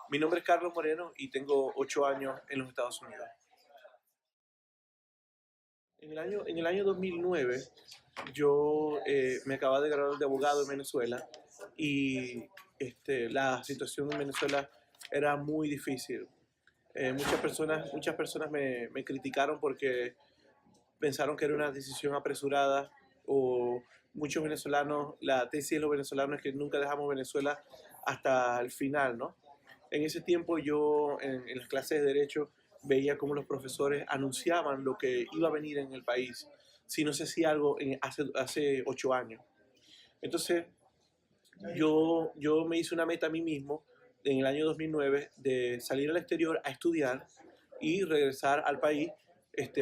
Mi nombre es Carlos Moreno y tengo 8 años en los Estados Unidos. En el año 2009 yo me acababa de graduar de abogado en Venezuela y la situación en Venezuela era muy difícil. Muchas personas me criticaron porque pensaron que era una decisión apresurada o muchos venezolanos, la tesis de los venezolanos es que nunca dejamos Venezuela hasta el final, ¿no? En ese tiempo yo en las clases de Derecho veía cómo los profesores anunciaban lo que iba a venir en el país si no se hacía algo hace 8 años. Entonces yo me hice una meta a mí mismo en el año 2009 de salir al exterior a estudiar y regresar al país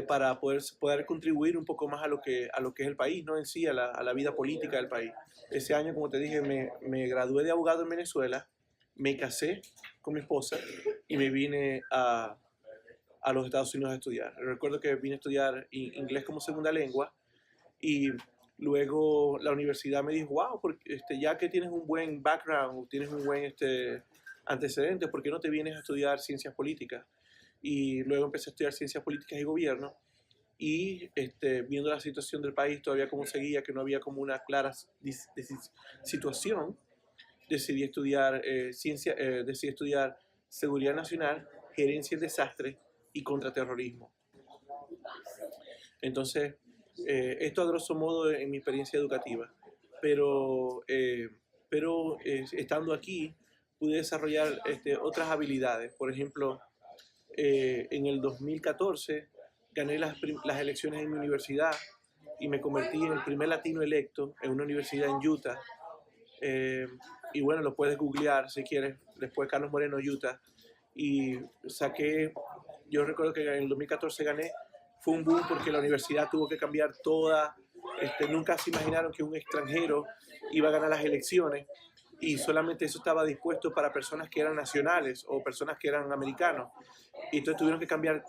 para poder contribuir un poco más a lo que es el país, ¿no? En sí, a la vida política del país. Ese año, como te dije, me gradué de abogado en Venezuela, me casé con mi esposa y me vine a los Estados Unidos a estudiar. Recuerdo que vine a estudiar inglés como segunda lengua y luego la universidad me dijo, wow, porque, ya que tienes un buen background, tienes un buen antecedente, ¿por qué no te vienes a estudiar ciencias políticas? Y luego empecé a estudiar ciencias políticas y gobierno y viendo la situación del país todavía como seguía, que no había como una clara situación, decidí estudiar seguridad nacional, gerencia del desastre y contraterrorismo. Entonces, esto a grosso modo en mi experiencia educativa, pero estando aquí pude desarrollar otras habilidades. Por ejemplo, en el 2014 gané las elecciones en mi universidad y me convertí en el primer latino electo en una universidad en Utah. Eh, y bueno, lo puedes googlear si quieres, después Carlos Moreno, Utah. Y yo recuerdo que en el 2014 gané, fue un boom porque la universidad tuvo que cambiar toda, nunca se imaginaron que un extranjero iba a ganar las elecciones y solamente eso estaba dispuesto para personas que eran nacionales o personas que eran americanos. Y entonces tuvieron que cambiar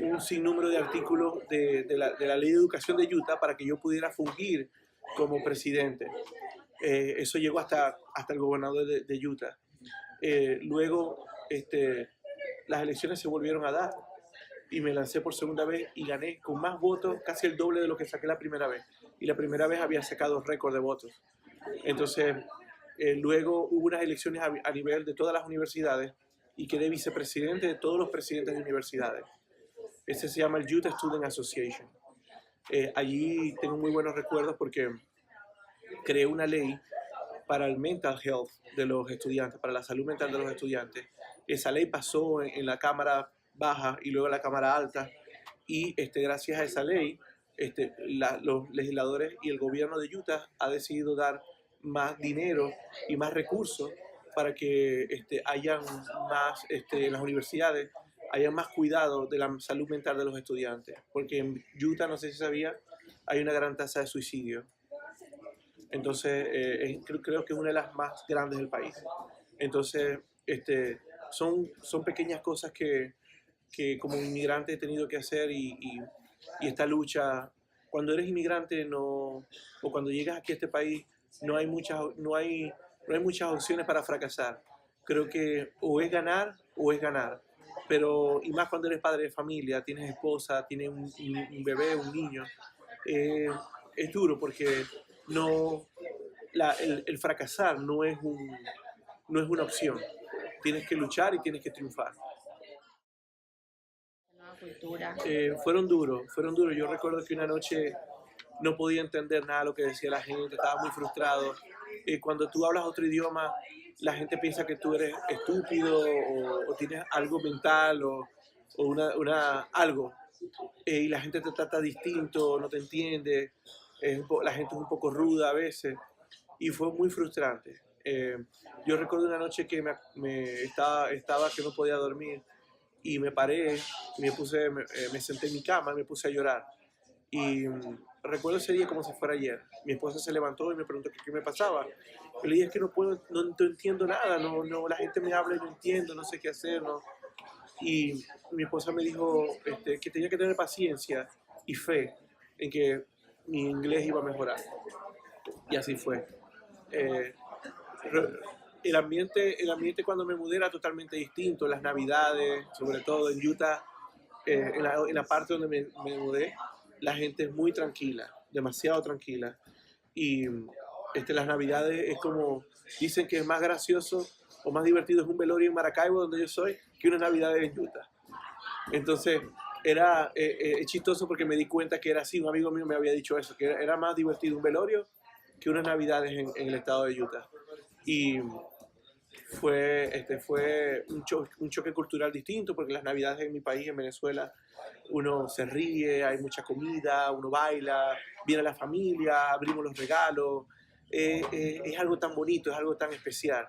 un sinnúmero de artículos de la Ley de Educación de Utah para que yo pudiera fungir como presidente. Eso llegó hasta el gobernador de Utah. Luego, las elecciones se volvieron a dar y me lancé por segunda vez y gané con más votos, casi el doble de lo que saqué la primera vez. Y la primera vez había sacado récord de votos. Entonces, luego hubo unas elecciones a nivel de todas las universidades y quedé vicepresidente de todos los presidentes de universidades. Ese se llama el Utah Student Association. Allí tengo muy buenos recuerdos porque creé una ley para el mental health de los estudiantes, para la salud mental de los estudiantes. Esa ley pasó en la Cámara Baja y luego en la Cámara Alta y gracias a esa ley los legisladores y el gobierno de Utah ha decidido dar más dinero y más recursos para que hayan más, en las universidades, haya más cuidado de la salud mental de los estudiantes. Porque en Utah, no sé si sabía, hay una gran tasa de suicidio. Entonces, creo que es una de las más grandes del país. Entonces, son pequeñas cosas que como inmigrante he tenido que hacer y esta lucha, cuando eres inmigrante o cuando llegas aquí a este país, no hay muchas opciones para fracasar. Creo que o es ganar o es ganar. Pero, y más cuando eres padre de familia, tienes esposa, tienes un bebé, un niño, eh, es duro porque no, el fracasar no es una opción. Tienes que luchar y tienes que triunfar. Nueva cultura. Fueron duros. Yo recuerdo que una noche no podía entender nada de lo que decía la gente, estaba muy frustrado. Cuando tú hablas otro idioma, la gente piensa que tú eres estúpido o tienes algo mental o algo. Y la gente te trata distinto, no te entiende, la gente es un poco ruda a veces y fue muy frustrante. Yo recuerdo una noche que estaba que no podía dormir y me paré, me senté en mi cama y me puse a llorar. Y recuerdo ese día como si fuera ayer. Mi esposa se levantó y me preguntó qué me pasaba. Yo le dije, es que no puedo, no entiendo nada, no, la gente me habla y no entiendo, no sé qué hacer, no. Y mi esposa me dijo que tenía que tener paciencia y fe en que mi inglés iba a mejorar. Y así fue. Eh, el ambiente cuando me mudé era totalmente distinto. Las navidades, sobre todo en Utah, en la parte donde me mudé, la gente es muy tranquila, demasiado tranquila. Y las navidades es como, dicen que es más gracioso o más divertido es un velorio en Maracaibo, donde yo soy, que una navidad en Utah. Entonces, era chistoso porque me di cuenta que era así. Un amigo mío me había dicho eso, que era más divertido un velorio que unas navidades en el estado de Utah. Y fue un choque cultural distinto, porque las navidades en mi país, en Venezuela, uno se ríe, hay mucha comida, uno baila, viene la familia, abrimos los regalos. Es algo tan bonito, es algo tan especial.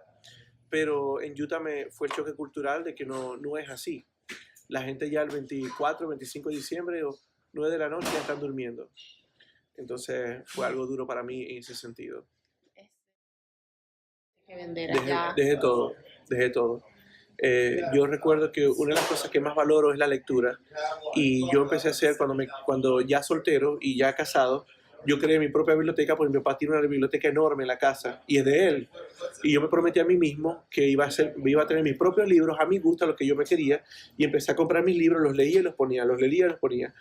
Pero en Utah fue el choque cultural de que no es así. La gente ya el 24, 25 de diciembre o 9 de la noche ya están durmiendo. Entonces fue algo duro para mí en ese sentido. Que vender allá. Dejé todo. Yo recuerdo que una de las cosas que más valoro es la lectura, y yo empecé a hacer cuando ya soltero y ya casado, yo creé mi propia biblioteca porque mi papá tiene una biblioteca enorme en la casa y es de él. Y yo me prometí a mí mismo que iba a tener mis propios libros a mi gusto, a lo que yo me quería, y empecé a comprar mis libros, los leía y los ponía, los leía y los ponía.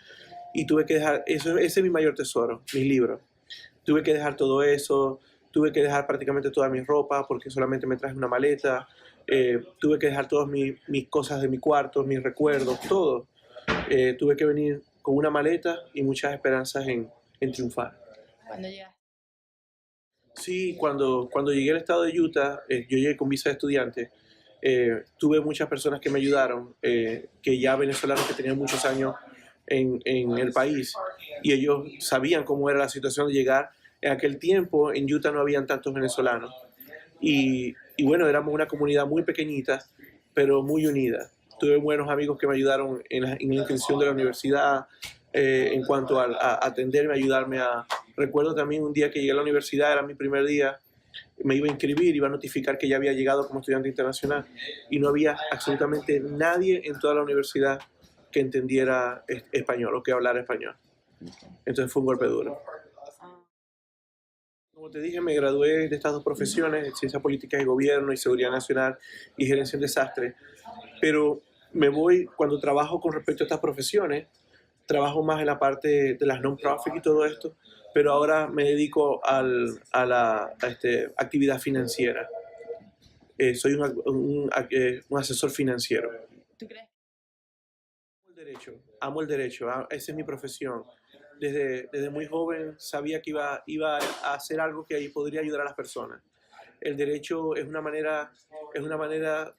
Y tuve que dejar, ese es mi mayor tesoro, mis libros. Tuve que dejar todo eso, tuve que dejar prácticamente toda mi ropa porque solamente me traje una maleta, tuve que dejar todas mis cosas de mi cuarto, mis recuerdos, todo. Tuve que venir con una maleta y muchas esperanzas en triunfar. Cuando llegaste. Sí, cuando llegué al estado de Utah, yo llegué con visa de estudiante. Tuve muchas personas que me ayudaron, que ya venezolanos que tenían muchos años en el país, y ellos sabían cómo era la situación de llegar. En aquel tiempo en Utah no habían tantos venezolanos, y bueno, éramos una comunidad muy pequeñita, pero muy unida. Tuve buenos amigos que me ayudaron en la inscripción de la universidad, en cuanto a atenderme, ayudarme a... Recuerdo también un día que llegué a la universidad, era mi primer día, me iba a inscribir, iba a notificar que ya había llegado como estudiante internacional, y no había absolutamente nadie en toda la universidad que entendiera español o que hablara español. Entonces fue un golpe duro. Como te dije, me gradué de estas dos profesiones, Ciencias Políticas y Gobierno y Seguridad Nacional y Gerencia en Desastre, pero cuando trabajo con respecto a estas profesiones, trabajo más en la parte de las non-profit y todo esto, pero ahora me dedico a la actividad financiera. Soy un asesor financiero. ¿Tú crees? Amo el derecho, esa es mi profesión. Desde muy joven sabía que iba a hacer algo que ahí podría ayudar a las personas. El derecho es una manera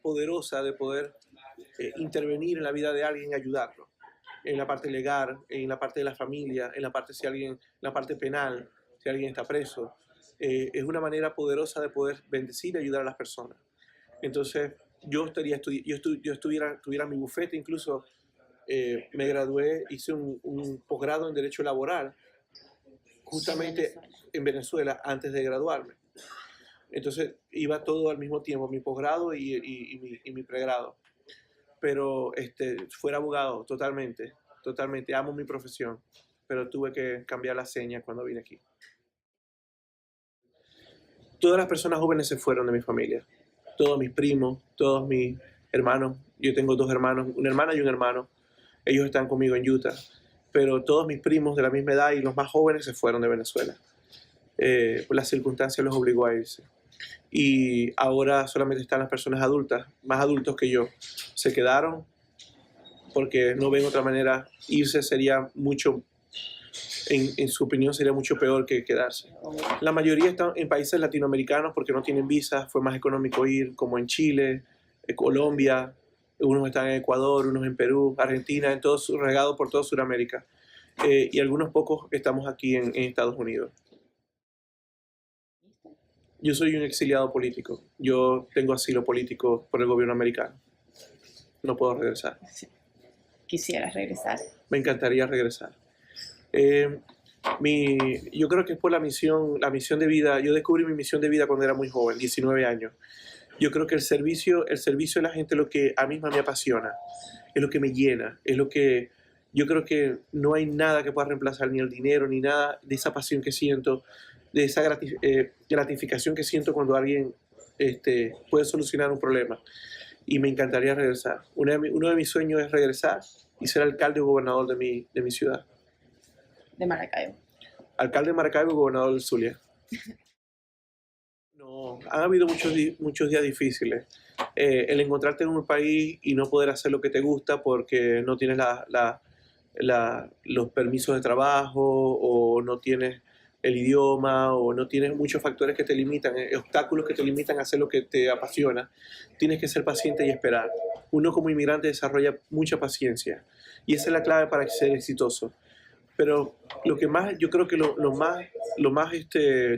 poderosa de poder intervenir en la vida de alguien y ayudarlo. En la parte legal, en la parte de la familia, en la parte penal, si alguien está preso. Es una manera poderosa de poder bendecir y ayudar a las personas. Entonces, tuviera mi bufete, incluso me gradué, hice un posgrado en Derecho Laboral, justamente en Venezuela, antes de graduarme. Entonces, iba todo al mismo tiempo, mi posgrado y mi pregrado. Pero fuera abogado, totalmente. Amo mi profesión, pero tuve que cambiar la seña cuando vine aquí. Todas las personas jóvenes se fueron de mi familia. Todos mis primos, todos mis hermanos. Yo tengo dos hermanos, una hermana y un hermano. Ellos están conmigo en Utah. Pero todos mis primos de la misma edad y los más jóvenes se fueron de Venezuela. Pues las circunstancias los obligó a irse. Y ahora solamente están las personas adultas, más adultos que yo. Se quedaron porque no ven otra manera. Irse sería mucho, en su opinión, sería mucho peor que quedarse. La mayoría están en países latinoamericanos porque no tienen visas, fue más económico ir, como en Chile, Colombia, unos están en Ecuador, unos en Perú, Argentina, regados por toda Sudamérica. Y algunos pocos estamos aquí en Estados Unidos. Yo soy un exiliado político. Yo tengo asilo político por el gobierno americano. No puedo regresar. ¿Quisieras regresar? Me encantaría regresar. Yo creo que es por la misión de vida. Yo descubrí mi misión de vida cuando era muy joven, 19 años. Yo creo que el servicio de la gente es lo que a mí me apasiona, es lo que me llena, es lo que yo creo que no hay nada que pueda reemplazar, ni el dinero, ni nada de esa pasión que siento, de esa gratificación que siento cuando alguien puede solucionar un problema. Y me encantaría regresar. Uno de mis sueños es regresar y ser alcalde o gobernador de mi ciudad. De Maracaibo. Alcalde de Maracaibo y gobernador del Zulia. No, han habido muchos días difíciles. El encontrarte en un país y no poder hacer lo que te gusta porque no tienes los permisos de trabajo o no tienes el idioma o no tienes muchos factores que te limitan, obstáculos que te limitan a hacer lo que te apasiona. Tienes que ser paciente y esperar. Uno como inmigrante desarrolla mucha paciencia y esa es la clave para ser exitoso. Pero lo que más, yo creo que lo más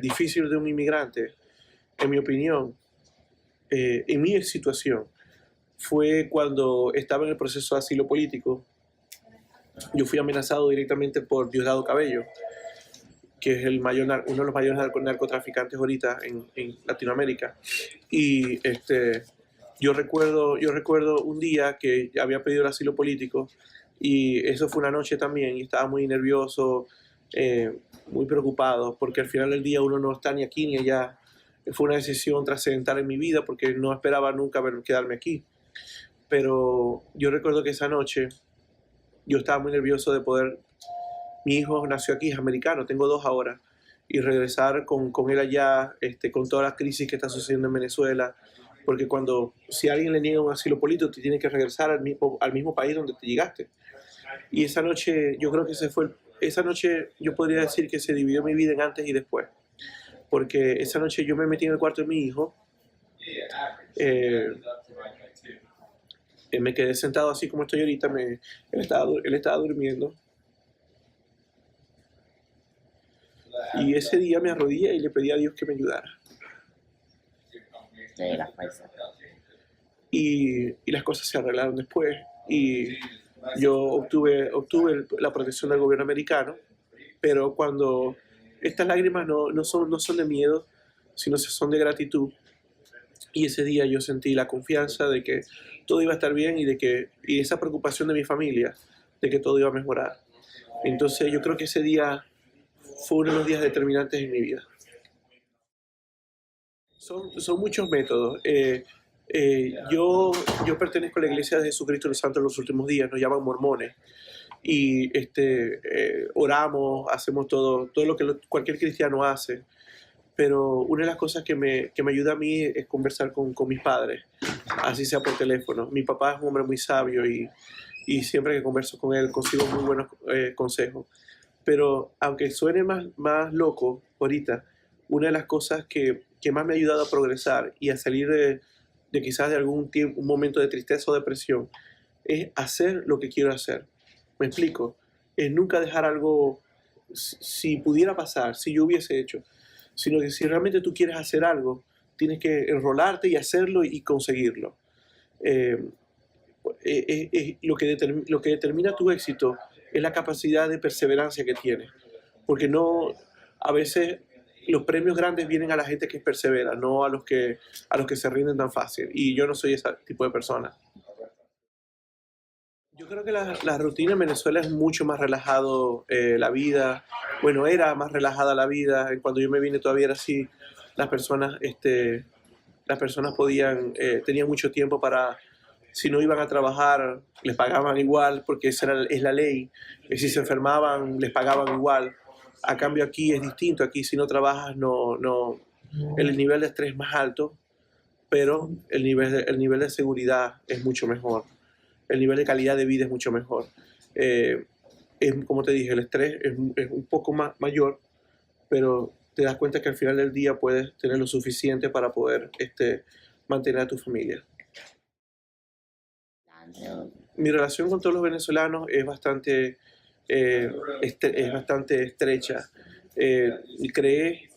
difícil de un inmigrante, en mi opinión, en mi situación, fue cuando estaba en el proceso de asilo político. Yo fui amenazado directamente por Diosdado Cabello, que es uno de los mayores narcotraficantes ahorita en Latinoamérica. Y yo recuerdo un día que había pedido el asilo político y eso fue una noche también y estaba muy nervioso, muy preocupado, porque al final del día uno no está ni aquí ni allá. Fue una decisión trascendental en mi vida porque no esperaba nunca quedarme aquí. Pero yo recuerdo que esa noche yo estaba muy nervioso de poder. Mi hijo nació aquí, es americano, tengo 2 ahora, y regresar con él allá, con toda la crisis que está sucediendo en Venezuela, porque si a alguien le niega un asilo político, te tiene que regresar al mismo país donde te llegaste. Y esa noche, yo creo que esa noche yo podría decir que se dividió mi vida en antes y después, porque esa noche yo me metí en el cuarto de mi hijo, me quedé sentado así como estoy ahorita, él estaba durmiendo. Y ese día me arrodillé y le pedí a Dios que me ayudara. Y las cosas se arreglaron después. Y yo obtuve la protección del gobierno americano, pero cuando estas lágrimas no son de miedo, sino son de gratitud. Y ese día yo sentí la confianza de que todo iba a estar bien y esa preocupación de mi familia, de que todo iba a mejorar. Entonces yo creo que ese día fue uno de los días determinantes en mi vida. Son muchos métodos. Yo pertenezco a la Iglesia de Jesucristo de los Santos de los Últimos Días, nos llaman mormones. Y oramos, hacemos todo lo que cualquier cristiano hace. Pero una de las cosas que me ayuda a mí es conversar con mis padres, así sea por teléfono. Mi papá es un hombre muy sabio y siempre que converso con él consigo muy buenos consejos. Pero aunque suene más loco ahorita, una de las cosas que más me ha ayudado a progresar y a salir de quizás de algún tiempo, un momento de tristeza o depresión, es hacer lo que quiero hacer. ¿Me explico? Es nunca dejar algo, si pudiera pasar, si yo hubiese hecho, sino que si realmente tú quieres hacer algo, tienes que enrolarte y hacerlo y conseguirlo. Lo que determina tu éxito es la capacidad de perseverancia que tienes, porque a veces los premios grandes vienen a la gente que persevera, no a los que se rinden tan fácil, y yo no soy ese tipo de persona. Yo creo que la rutina en Venezuela es mucho más relajado, la vida. Bueno, era más relajada la vida. Cuando yo me vine todavía era así. Las personas tenían mucho tiempo si no iban a trabajar, les pagaban igual, porque es la ley. Si se enfermaban, les pagaban igual. A cambio aquí es distinto. Aquí si no trabajas, el nivel de estrés es más alto, pero el nivel de seguridad es mucho mejor. El nivel de calidad de vida es mucho mejor. Como te dije, el estrés es un poco mayor, pero te das cuenta que al final del día puedes tener lo suficiente para poder mantener a tu familia. Mi relación con todos los venezolanos es bastante estrecha.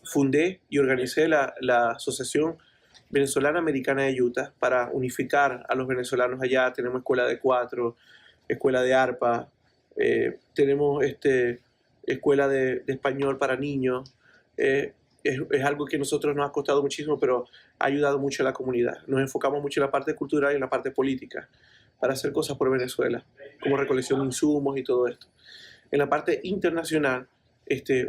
Fundé y organicé la Asociación Venezolana Americana de Utah para unificar a los venezolanos allá. Tenemos escuela de 4, escuela de arpa, tenemos escuela de español para niños. Es algo que a nosotros nos ha costado muchísimo, pero ha ayudado mucho a la comunidad. Nos enfocamos mucho en la parte cultural y en la parte política para hacer cosas por Venezuela, como recolección de insumos y todo esto. En la parte internacional,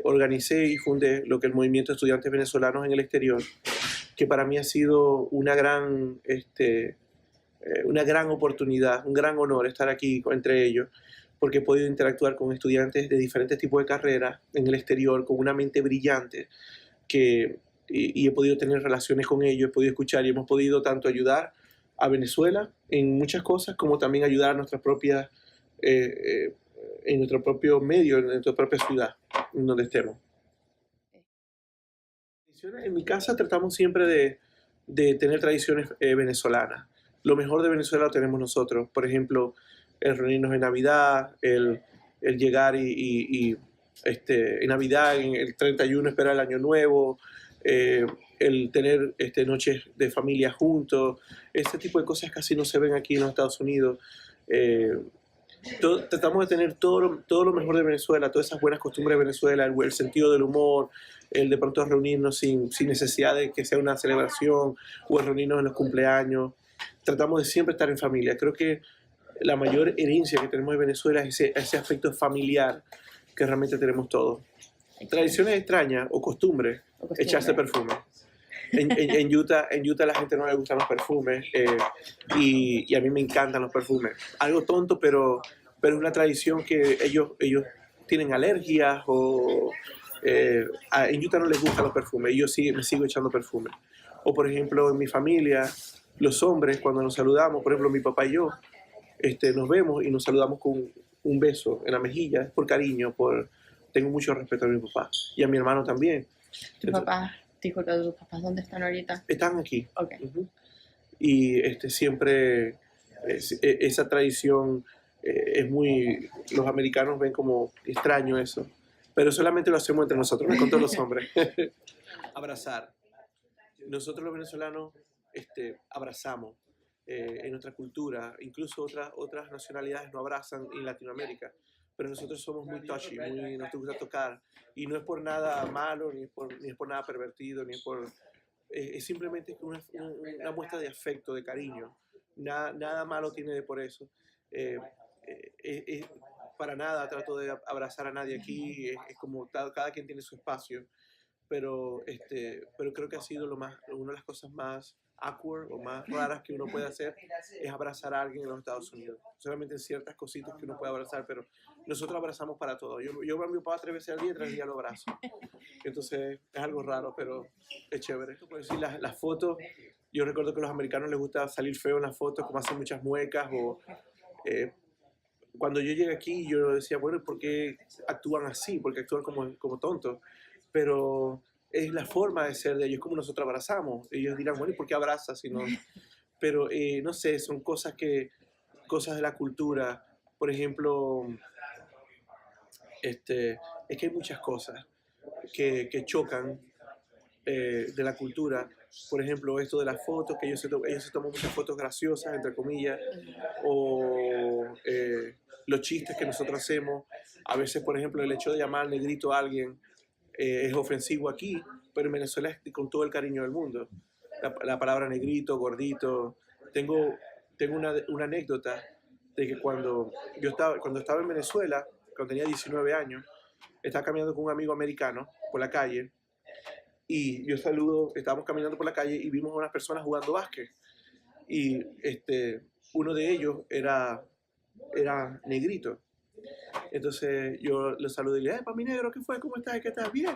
organicé y fundé lo que es el Movimiento de Estudiantes Venezolanos en el Exterior, que para mí ha sido una gran oportunidad, un gran honor estar aquí entre ellos, porque he podido interactuar con estudiantes de diferentes tipos de carreras en el exterior, con una mente brillante, y he podido tener relaciones con ellos, he podido escuchar y hemos podido tanto ayudar a Venezuela en muchas cosas, como también ayudar a nuestras propias, en nuestro propio medio, en nuestra propia ciudad, en donde estemos. En mi casa tratamos siempre de tener tradiciones venezolanas. Lo mejor de Venezuela lo tenemos nosotros. Por ejemplo, el reunirnos en Navidad, el llegar en Navidad, en el 31 esperar el Año Nuevo, el tener noches de familia juntos. Ese tipo de cosas casi no se ven aquí en los Estados Unidos. Tratamos de tener todo lo mejor de Venezuela, todas esas buenas costumbres de Venezuela, el sentido del humor, el de pronto reunirnos sin necesidad de que sea una celebración o el reunirnos en los cumpleaños. Tratamos de siempre estar en familia. Creo que la mayor herencia que tenemos de Venezuela es ese aspecto familiar que realmente tenemos todos. Tradiciones extrañas o costumbres, echarse perfume. En Utah la gente no le gustan los perfumes y a mí me encantan los perfumes. Algo tonto, pero es una tradición que ellos tienen alergias o en Utah no les gustan los perfumes y yo me sigo echando perfume. O por ejemplo en mi familia, los hombres cuando nos saludamos, por ejemplo mi papá y yo, nos vemos y nos saludamos con un beso en la mejilla, por cariño, tengo mucho respeto a mi papá y a mi hermano también. ¿Tu papá, disculpa, tus papás dónde están ahorita? Están aquí. Ok. Y siempre esa tradición los americanos ven como extraño eso, pero solamente lo hacemos entre nosotros, no con todos los hombres. Abrazar. Nosotros los venezolanos abrazamos en nuestra cultura, incluso otras nacionalidades no abrazan en Latinoamérica, pero nosotros somos muy touchy, nos gusta tocar, y no es por nada malo, ni es por nada pervertido, es simplemente una muestra de afecto, de cariño. Nada malo tiene de por eso. Para nada trato de abrazar a nadie aquí, es como cada quien tiene su espacio, pero creo que ha sido una de las cosas más awkward o más raras que uno puede hacer es abrazar a alguien en los Estados Unidos. Solamente en ciertas cositas que uno puede abrazar, pero nosotros abrazamos para todo. Yo veo a mi papá 3 veces al día y 3 días lo abrazo. Entonces es algo raro, pero es chévere. Por decir, las fotos, yo recuerdo que a los americanos les gusta salir feo en las fotos, como hacen muchas muecas cuando yo llegué aquí yo decía, bueno, ¿por qué actúan así? Porque actúan como tontos. Pero es la forma de ser de ellos, como nosotros abrazamos. Ellos dirán, bueno, ¿y por qué abrazas? Pero no sé, son cosas de la cultura. Por ejemplo, es que hay muchas cosas que chocan de la cultura. Por ejemplo, esto de las fotos, que ellos se toman muchas fotos graciosas, entre comillas, o los chistes que nosotros hacemos. A veces, por ejemplo, el hecho de llamar negrito a alguien es ofensivo aquí, pero en Venezuela es con todo el cariño del mundo. La palabra negrito, gordito. Tengo una anécdota de que cuando estaba en Venezuela, cuando tenía 19 años, estaba caminando con un amigo americano por la calle y estábamos caminando por la calle y vimos a unas personas jugando básquet y uno de ellos era negrito. Entonces yo lo saludé y le dije, mi negro, ¿qué fue? ¿Cómo estás? ¿Qué estás? Bien.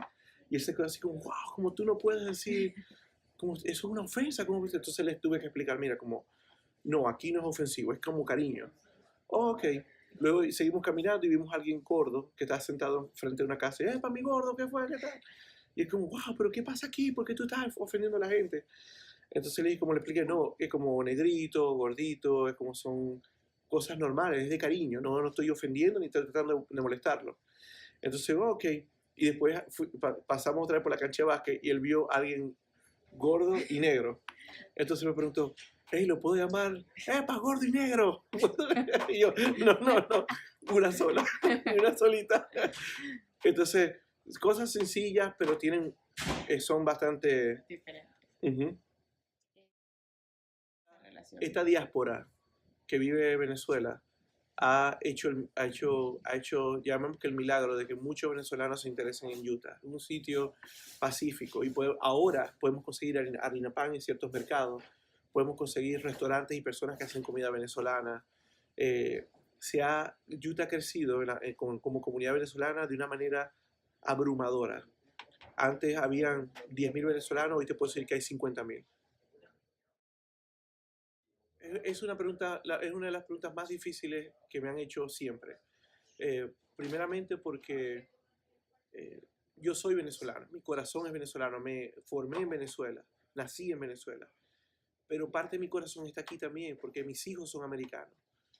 Y él se quedó así como, wow, como tú no puedes decir, como, eso es una ofensa. Entonces les tuve que explicar, mira, como, no, aquí no es ofensivo, es como cariño. Oh, ok. Luego seguimos caminando y vimos a alguien gordo que estaba sentado frente a una casa. Y, mi gordo, ¿qué fue? ¿Qué tal? Y es como, wow, pero ¿qué pasa aquí? ¿Por qué tú estás ofendiendo a la gente? Entonces le dije, como le expliqué, no, es como negrito, gordito, es como son cosas normales, es de cariño, no estoy ofendiendo ni estoy tratando de molestarlo. Entonces, ok. Y después pasamos otra vez por la cancha de básquet y él vio a alguien gordo y negro. Entonces me preguntó, hey, ¿lo puedo llamar? ¡Epa, gordo y negro! Y yo, no, una sola, una solita. Entonces, cosas sencillas, pero son bastante Diferente. Esta diáspora que vive en Venezuela llamamos que el milagro de que muchos venezolanos se interesen en Utah. Es un sitio pacífico y ahora podemos conseguir harina pan en ciertos mercados, podemos conseguir restaurantes y personas que hacen comida venezolana. Utah ha crecido como comunidad venezolana de una manera abrumadora. Antes habían 10.000 venezolanos, hoy te puedo decir que hay 50.000. Es una de las preguntas más difíciles que me han hecho siempre. Primeramente porque yo soy venezolano, mi corazón es venezolano, me formé en Venezuela, nací en Venezuela, pero parte de mi corazón está aquí también porque mis hijos son americanos.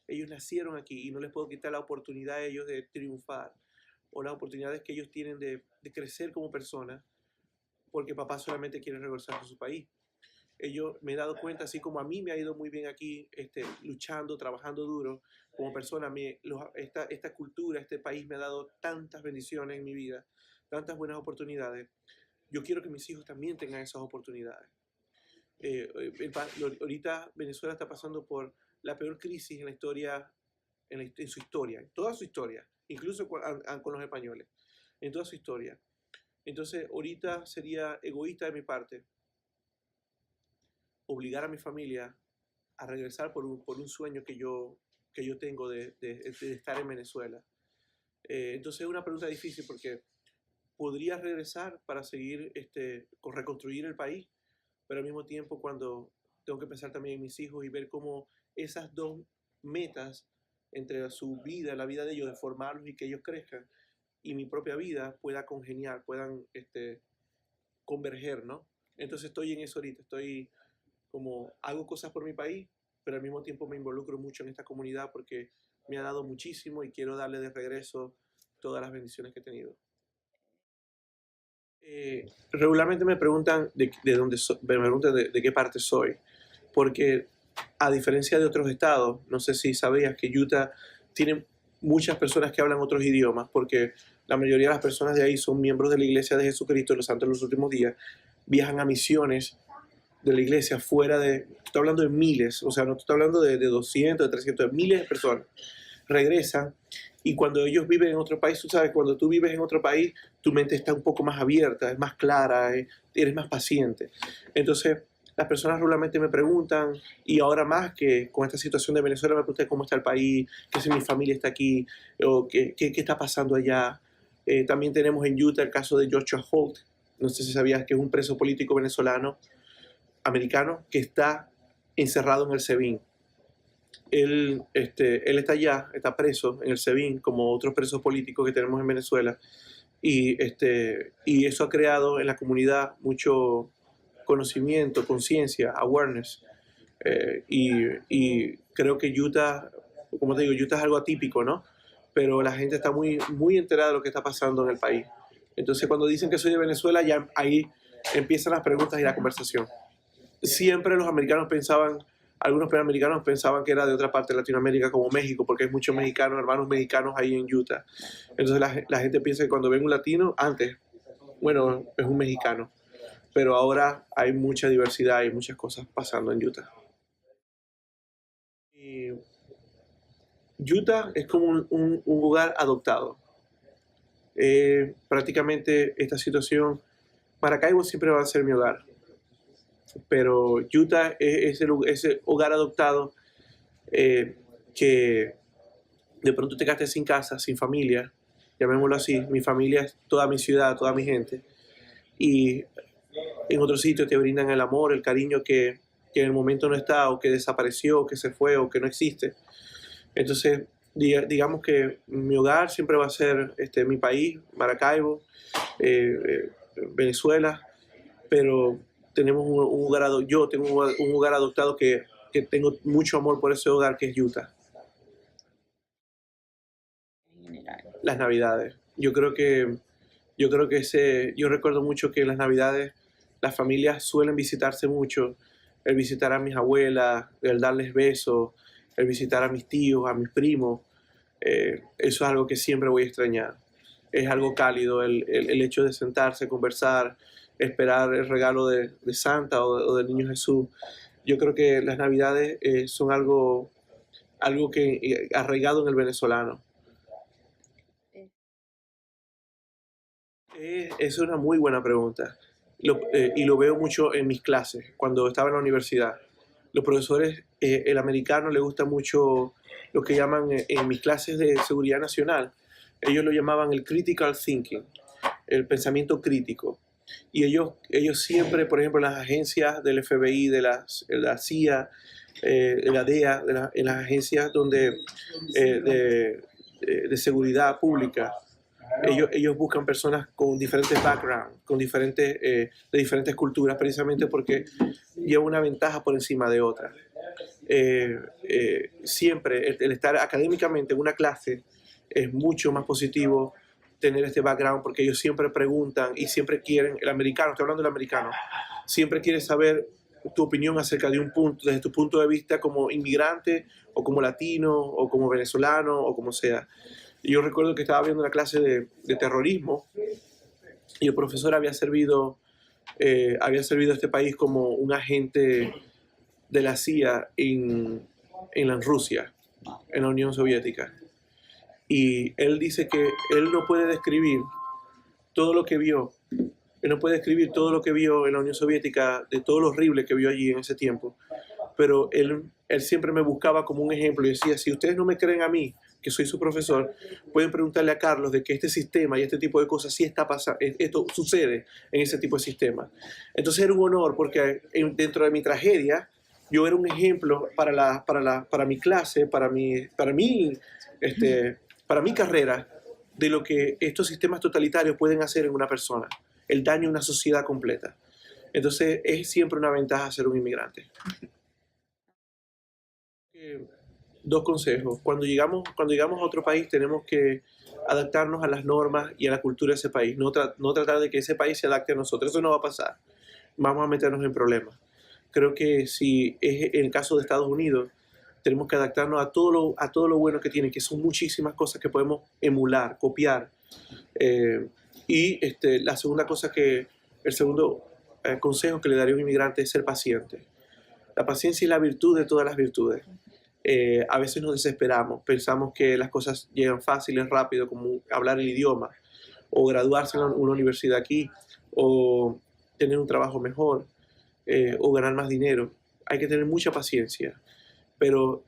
Ellos nacieron aquí y no les puedo quitar la oportunidad a ellos de triunfar o las oportunidades que ellos tienen de crecer como personas porque papá solamente quiere regresar a su país. Me he dado cuenta, así como a mí me ha ido muy bien aquí, luchando, trabajando duro como persona, esta cultura, este país me ha dado tantas bendiciones en mi vida, tantas buenas oportunidades. Yo quiero que mis hijos también tengan esas oportunidades. Ahorita Venezuela está pasando por la peor crisis en la historia, en su historia, en toda su historia, incluso con los españoles, en toda su historia. Entonces, ahorita sería egoísta de mi parte obligar a mi familia a regresar por un sueño que yo tengo de estar en Venezuela. Entonces es una pregunta difícil porque podría regresar para seguir reconstruir el país, pero al mismo tiempo cuando tengo que pensar también en mis hijos y ver cómo esas dos metas entre su vida, la vida de ellos, de formarlos y que ellos crezcan, y mi propia vida pueda congeniar, puedan converger, ¿no? Entonces estoy en eso ahorita, hago cosas por mi país, pero al mismo tiempo me involucro mucho en esta comunidad porque me ha dado muchísimo y quiero darle de regreso todas las bendiciones que he tenido. Regularmente me preguntan de qué parte soy, porque a diferencia de otros estados, no sé si sabías que Utah tiene muchas personas que hablan otros idiomas, porque la mayoría de las personas de ahí son miembros de la Iglesia de Jesucristo de los Santos de los Últimos Días, viajan a misiones de la iglesia estoy hablando de miles, o sea, no estoy hablando de 200, de 300, de miles de personas, regresan y cuando ellos viven en otro país, tú sabes, cuando tú vives en otro país, tu mente está un poco más abierta, es más clara, eres más paciente. Entonces, las personas regularmente me preguntan, y ahora más que con esta situación de Venezuela, me preguntan cómo está el país, que si mi familia está aquí, o qué está pasando allá. También tenemos en Utah el caso de Joshua Holt, no sé si sabías que es un preso político venezolano americano que está encerrado en el SEBIN. Él está allá, está preso en el SEBIN, como otros presos políticos que tenemos en Venezuela, y eso ha creado en la comunidad mucho conocimiento, conciencia, awareness, y creo que Utah, como te digo, Utah es algo atípico, ¿no? Pero la gente está muy, muy enterada de lo que está pasando en el país. Entonces, cuando dicen que soy de Venezuela, ya ahí empiezan las preguntas y la conversación. Siempre algunos panamericanos pensaban que era de otra parte de Latinoamérica, como México, porque hay muchos mexicanos, hermanos mexicanos ahí en Utah. Entonces la gente piensa que cuando ven un latino, bueno, es un mexicano. Pero ahora hay mucha diversidad y muchas cosas pasando en Utah. Y Utah es como un lugar adoptado. Prácticamente esta situación, Maracaibo siempre va a ser mi hogar, pero Utah es ese hogar adoptado que de pronto te quedaste sin casa, sin familia, llamémoslo así. Mi familia es toda mi ciudad, toda mi gente, y en otro sitio te brindan el amor, el cariño que en el momento no está, o que desapareció, o que se fue, o que no existe. Entonces, digamos que mi hogar siempre va a ser mi país, Maracaibo, Venezuela, pero tenemos yo tengo un hogar adoptado que tengo mucho amor por ese hogar, que es Utah. Las Navidades. Yo recuerdo mucho que en las Navidades las familias suelen visitarse mucho, el visitar a mis abuelas, el darles besos, el visitar a mis tíos, a mis primos. Eso es algo que siempre voy a extrañar. Es algo cálido, el hecho de sentarse, conversar, esperar el regalo de Santa o del Niño Jesús. Yo creo que las Navidades son algo algo que arraigado en el venezolano. Es una muy buena pregunta. Y lo veo mucho en mis clases, cuando estaba en la universidad. Los profesores, el americano le gusta mucho lo que llaman en mis clases de seguridad nacional, ellos lo llamaban el critical thinking, el pensamiento crítico. Y ellos siempre, por ejemplo, en las agencias del FBI, de la CIA, de la DEA, en las agencias de seguridad pública, ellos buscan personas con diferentes backgrounds, de diferentes culturas, precisamente porque lleva una ventaja por encima de otra. Siempre el estar académicamente en una clase es mucho más positivo tener este background, porque ellos siempre preguntan y siempre quieren, el americano, estoy hablando del americano, siempre quiere saber tu opinión acerca de un punto, desde tu punto de vista como inmigrante, o como latino, o como venezolano, o como sea. Yo recuerdo que estaba viendo una clase de terrorismo y el profesor había servido a este país como un agente de la CIA en Rusia, en la Unión Soviética. Y él dice que él no puede describir todo lo que vio. Él no puede describir todo lo que vio en la Unión Soviética, de todo lo horrible que vio allí en ese tiempo. Pero él siempre me buscaba como un ejemplo y decía, si ustedes no me creen a mí, que soy su profesor, pueden preguntarle a Carlos de que este sistema y este tipo de cosas sí está pasando, esto sucede en ese tipo de sistemas. Entonces era un honor porque dentro de mi tragedia, yo era un ejemplo para mi clase, para mi carrera, de lo que estos sistemas totalitarios pueden hacer en una persona, el daño a una sociedad completa. Entonces es siempre una ventaja ser un inmigrante. Dos consejos. Cuando llegamos a otro país tenemos que adaptarnos a las normas y a la cultura de ese país. No tratar de que ese país se adapte a nosotros. Eso no va a pasar. Vamos a meternos en problemas. Creo que si es el caso de Estados Unidos, tenemos que adaptarnos a todo lo bueno que tiene, que son muchísimas cosas que podemos emular, copiar. La segunda cosa el segundo consejo que le daría a un inmigrante es ser paciente. La paciencia es la virtud de todas las virtudes. A veces nos desesperamos, pensamos que las cosas llegan fáciles, rápido, como hablar el idioma, o graduarse en una universidad aquí, o tener un trabajo mejor, o ganar más dinero. Hay que tener mucha paciencia, pero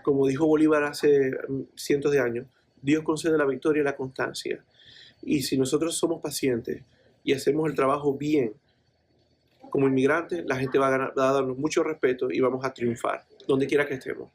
como dijo Bolívar hace cientos de años, Dios concede la victoria y la constancia. Y si nosotros somos pacientes y hacemos el trabajo bien, como inmigrantes, la gente va a darnos mucho respeto y vamos a triunfar, donde quiera que estemos.